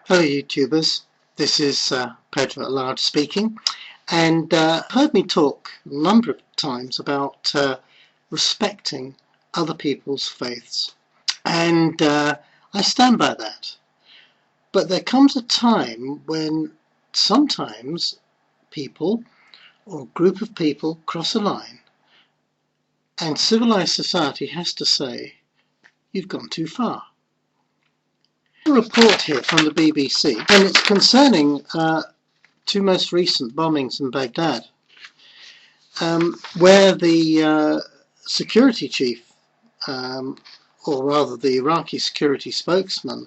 Hello YouTubers, this is Pedro at Large speaking, and heard me talk a number of times about respecting other people's faiths, and I stand by that. But there comes a time when sometimes people or a group of people cross a line, and civilized society has to say, you've gone too far. A report here from the BBC, and it's concerning two most recent bombings in Baghdad, where the security chief, or rather the Iraqi security spokesman,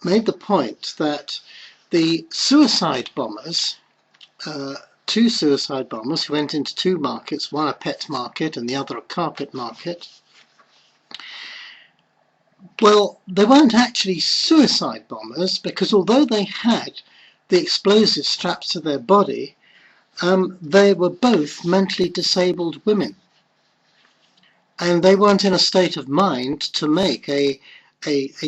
made the point that the suicide bombers, two suicide bombers who went into two markets, one a pet market and the other a carpet market, well, they weren't actually suicide bombers, because although they had the explosives strapped to their body, they were both mentally disabled women, and they weren't in a state of mind to make a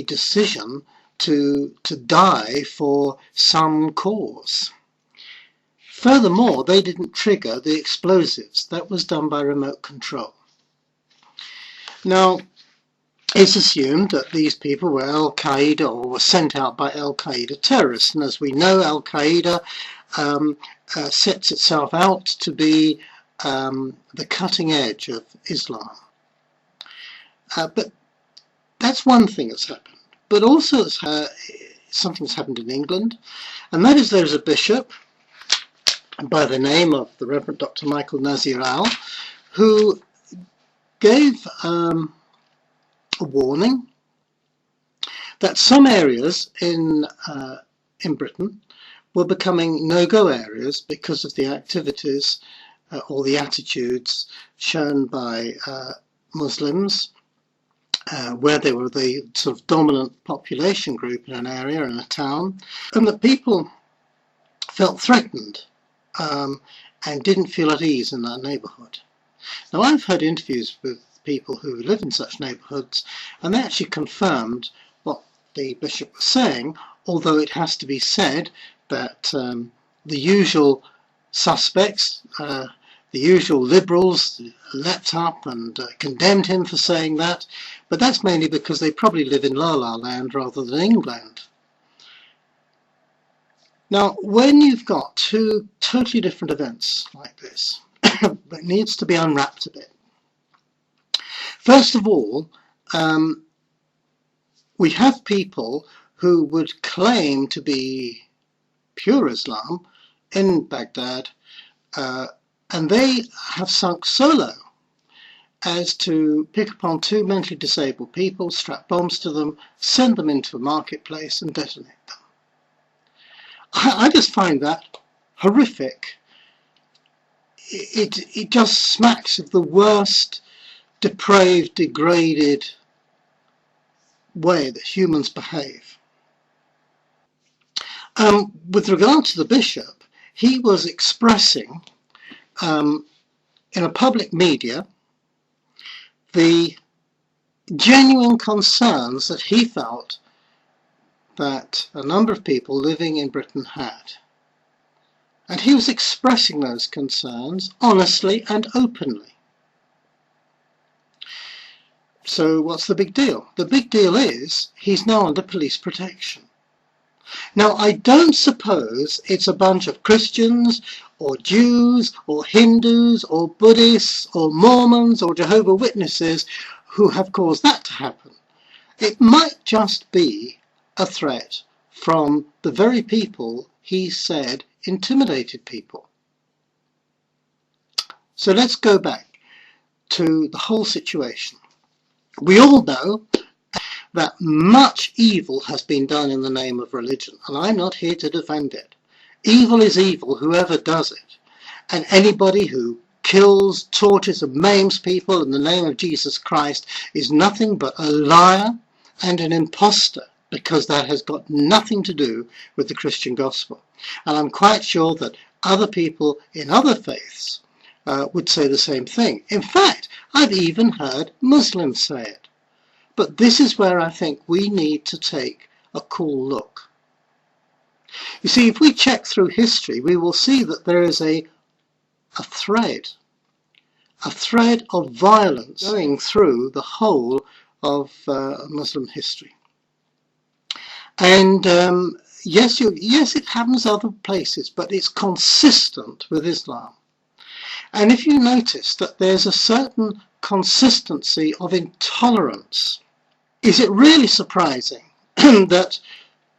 decision to die for some cause. Furthermore, they didn't trigger the explosives. That was done by remote control. Now, it's assumed that these people were Al-Qaeda or were sent out by Al-Qaeda terrorists, and as we know, Al-Qaeda sets itself out to be the cutting edge of Islam. But that's one thing that's happened. But also something's happened in England, and that is there's a bishop by the name of the Reverend Dr. Michael Nazir-Al, who gave a warning that some areas in Britain were becoming no-go areas because of the activities or the attitudes shown by Muslims, where they were the sort of dominant population group in an area, in a town, and that people felt threatened and didn't feel at ease in that neighbourhood. Now, I've heard interviews with people who live in such neighbourhoods, and they actually confirmed what the bishop was saying, although it has to be said that the usual suspects, the usual liberals, leapt up and condemned him for saying that, but that's mainly because they probably live in La La Land rather than England. Now, when you've got two totally different events like this, it needs to be unwrapped a bit. First of all, we have people who would claim to be pure Islam in Baghdad, and they have sunk so low as to pick upon two mentally disabled people, strap bombs to them, send them into a marketplace and detonate them. I just find that horrific. It just smacks of the worst depraved, degraded way that humans behave. With regard to the bishop, he was expressing in a public media the genuine concerns that he felt that a number of people living in Britain had. And he was expressing those concerns honestly and openly. So what's the big deal? The big deal is he's now under police protection. Now, I don't suppose it's a bunch of Christians or Jews or Hindus or Buddhists or Mormons or Jehovah's Witnesses who have caused that to happen. It might just be a threat from the very people he said intimidated people. So let's go back to the whole situation. We all know that much evil has been done in the name of religion, and I'm not here to defend it. Evil is evil, whoever does it. And anybody who kills, tortures and maims people in the name of Jesus Christ is nothing but a liar and an imposter, because that has got nothing to do with the Christian gospel. And I'm quite sure that other people in other faiths would say the same thing. In fact, I've even heard Muslims say it. But this is where I think we need to take a cool look. You see, if we check through history, we will see that there is a thread of violence going through the whole of Muslim history. And yes, it happens other places, but it's consistent with Islam. And if you notice that there's a certain consistency of intolerance, is it really surprising that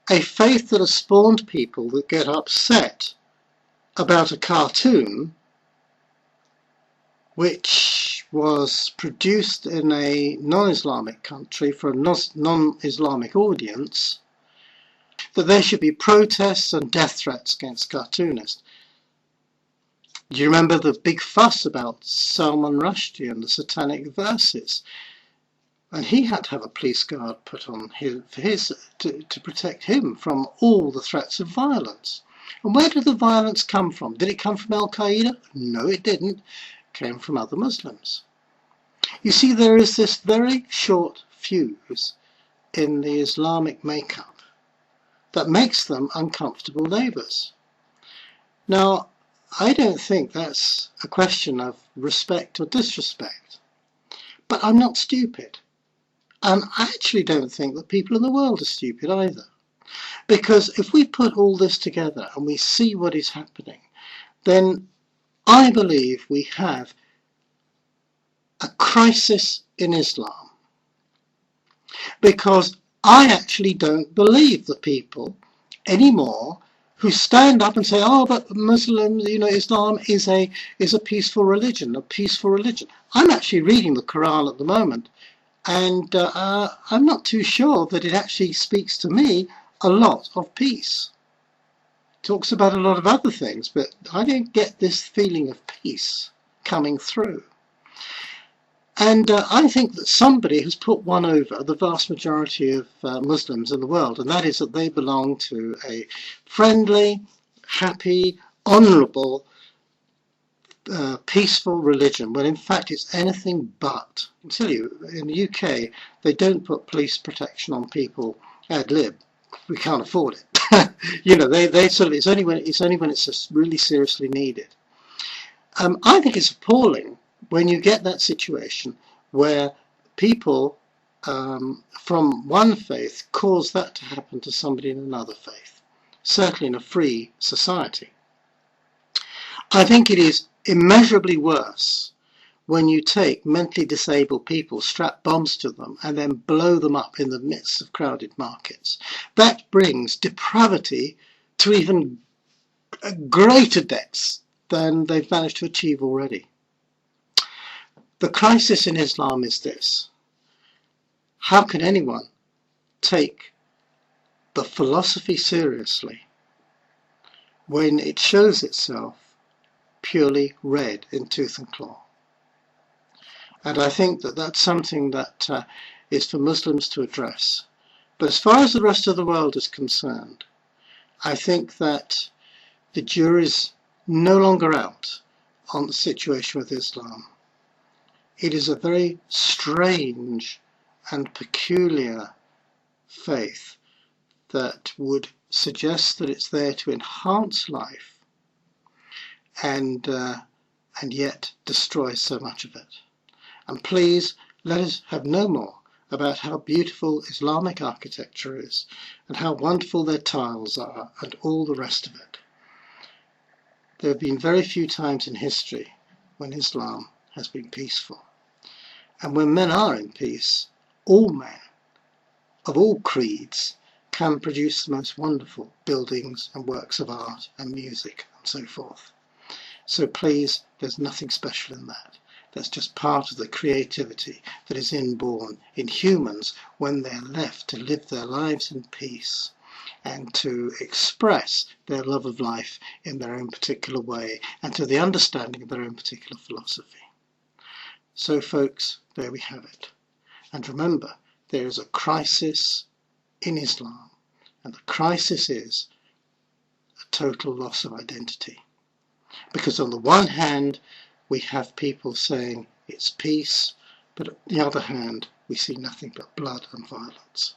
a faith that has spawned people that get upset about a cartoon which was produced in a non-Islamic country for a non-Islamic audience, that there should be protests and death threats against cartoonists? Do you remember the big fuss about Salman Rushdie and the satanic verses? And he had to have a police guard put on to protect him from all the threats of violence. And where did the violence come from? Did it come from Al-Qaeda? No, it didn't. It came from other Muslims. You see, there is this very short fuse in the Islamic makeup that makes them uncomfortable neighbours. Now, I don't think that's a question of respect or disrespect, but I'm not stupid. And I actually don't think that people in the world are stupid either. Because if we put all this together and we see what is happening, then I believe we have a crisis in Islam. Because I actually don't believe the people anymore who stand up and say, oh, but Muslims, Islam is a peaceful religion, I'm actually reading the Quran at the moment, and I'm not too sure that it actually speaks to me a lot of peace. It talks about a lot of other things, but I don't get this feeling of peace coming through. And I think that somebody has put one over the vast majority of Muslims in the world, and that is that they belong to a friendly, happy, honourable, peaceful religion, when in fact it's anything but. I can tell you, in the UK, they don't put police protection on people ad lib. We can't afford it. It's only when it's just really seriously needed. I think it's appalling when you get that situation where people from one faith cause that to happen to somebody in another faith, certainly in a free society. I think it is immeasurably worse when you take mentally disabled people, strap bombs to them, and then blow them up in the midst of crowded markets. That brings depravity to even greater depths than they've managed to achieve already. The crisis in Islam is this: how can anyone take the philosophy seriously when it shows itself purely red in tooth and claw? And I think that that's something that is for Muslims to address. But as far as the rest of the world is concerned, I think that the jury's no longer out on the situation with Islam. It is a very strange and peculiar faith that would suggest that it's there to enhance life and yet destroy so much of it. And please, let us have no more about how beautiful Islamic architecture is and how wonderful their tiles are and all the rest of it. There have been very few times in history when Islam has been peaceful. And when men are in peace, all men of all creeds can produce the most wonderful buildings and works of art and music and so forth. So please, there's nothing special in that. That's just part of the creativity that is inborn in humans when they're left to live their lives in peace and to express their love of life in their own particular way and to the understanding of their own particular philosophy. So folks, there we have it. And remember, there is a crisis in Islam, and the crisis is a total loss of identity. Because on the one hand, we have people saying it's peace, but on the other hand, we see nothing but blood and violence.